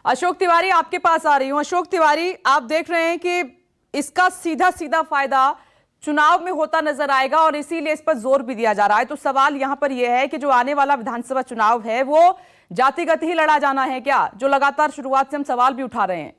अशोक तिवारी आपके पास आ रही हूं। अशोक तिवारी, आप देख रहे हैं कि इसका सीधा सीधा फायदा चुनाव में होता नजर आएगा और इसीलिए इस पर जोर भी दिया जा रहा है। तो सवाल यहां पर यह है कि जो आने वाला विधानसभा चुनाव है वो जातिगत ही लड़ा जाना है क्या, जो लगातार शुरुआत से हम सवाल भी उठा रहे हैं।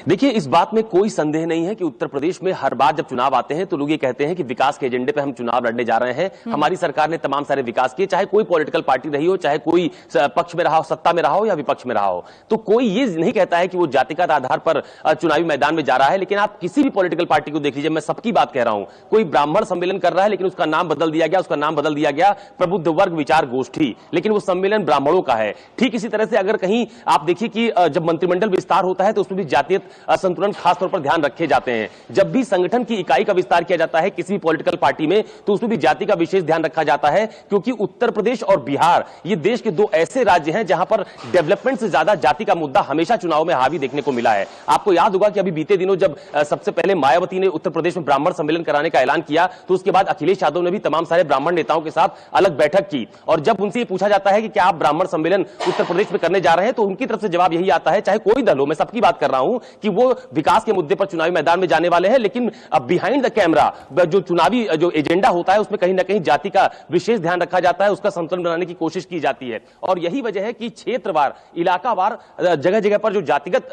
देखिए, इस बात में कोई संदेह नहीं है कि उत्तर प्रदेश में हर बार जब चुनाव आते हैं तो लोग ये कहते हैं कि विकास के एजेंडे पे हम चुनाव लड़ने जा रहे हैं। हमारी सरकार ने तमाम सारे विकास किए, चाहे कोई पॉलिटिकल पार्टी रही हो, चाहे कोई पक्ष में रहा हो, सत्ता में रहा हो या विपक्ष में रहा हो। तो कोई ये नहीं कहता है कि वो जातिगत आधार पर चुनावी मैदान में जा रहा है। लेकिन आप किसी भी पॉलिटिकल पार्टी को देख लीजिए, मैं सबकी बात कह रहा हूं, कोई ब्राह्मण सम्मेलन कर रहा है लेकिन उसका नाम बदल दिया गया, प्रबुद्ध वर्ग विचार गोष्ठी, लेकिन वो सम्मेलन ब्राह्मणों का है। ठीक इसी तरह से अगर कहीं आप देखिए कि जब मंत्रिमंडल विस्तार होता है तो उसमें भी जातीय असंतुलन खासतौर पर ध्यान रखे जाते हैं। जब भी संगठन की इकाई का विस्तार किया जाता है किसी भी पॉलिटिकल पार्टी में तो उसमें भी जाति का विशेष ध्यान रखा जाता है, क्योंकि उत्तर प्रदेश और बिहार ये देश के दो ऐसे राज्य हैं जहां पर डेवलपमेंट से ज्यादा जाति का मुद्दा हमेशा चुनाव में हावी देखने को मिला है। आपको याद होगा कि अभी बीते दिनों जब सबसे पहले मायावती ने उत्तर प्रदेश में ब्राह्मण सम्मेलन कराने का ऐलान किया तो उसके बाद अखिलेश यादव ने भी तमाम सारे ब्राह्मण नेताओं के साथ अलग बैठक की। और जब उनसे पूछा जाता है कि क्या आप ब्राह्मण सम्मेलन उत्तर प्रदेश में करने जा रहे हैं तो उनकी तरफ से जवाब यही आता है, चाहे कोई दल हो, मैं सबकी बात कर रहा हूं, कि वो विकास के मुद्दे पर चुनावी मैदान में जाने वाले हैं, लेकिन बिहाइंड द कैमरा जो चुनावी जो एजेंडा होता है उसमें कहीं ना कहीं जाति का विशेष ध्यान रखा जाता है, उसका संतुलन बनाने की कोशिश की जाती है। और यही वजह है कि क्षेत्रवार, इलाकावार, जगह जगह पर जो जातिगत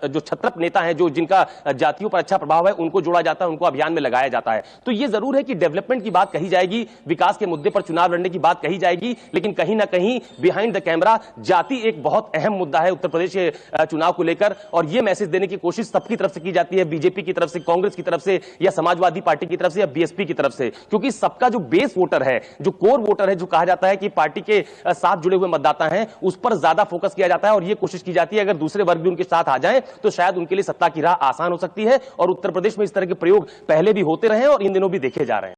जो छत्रप नेता हैं, जो जिनका जातियों पर अच्छा प्रभाव है, उनको जोड़ा जाता है, उनको अभियान में लगाया जाता है। तो यह जरूर है कि डेवलपमेंट की बात कही जाएगी, विकास के मुद्दे पर चुनाव लड़ने की बात कही जाएगी, लेकिन कहीं ना कहीं बिहाइंड द कैमरा जाति एक बहुत अहम मुद्दा है उत्तर प्रदेश के चुनाव को लेकर। और यह मैसेज देने की कोशिश सबकी तरफ से की जाती है, बीजेपी की तरफ से, कांग्रेस की तरफ से, या समाजवादी पार्टी की तरफ से, या बीएसपी की तरफ से, क्योंकि सबका जो बेस वोटर है, जो कोर वोटर है, जो कहा जाता है कि पार्टी के साथ जुड़े हुए मतदाता हैं, उस पर ज्यादा फोकस किया जाता है। और यह कोशिश की जाती है अगर दूसरे वर्ग भी उनके साथ आ जाएं तो शायद उनके लिए सत्ता की राह आसान हो सकती है। और उत्तर प्रदेश में इस तरह के प्रयोग पहले भी होते रहे और इन दिनों भी देखे जा रहे हैं।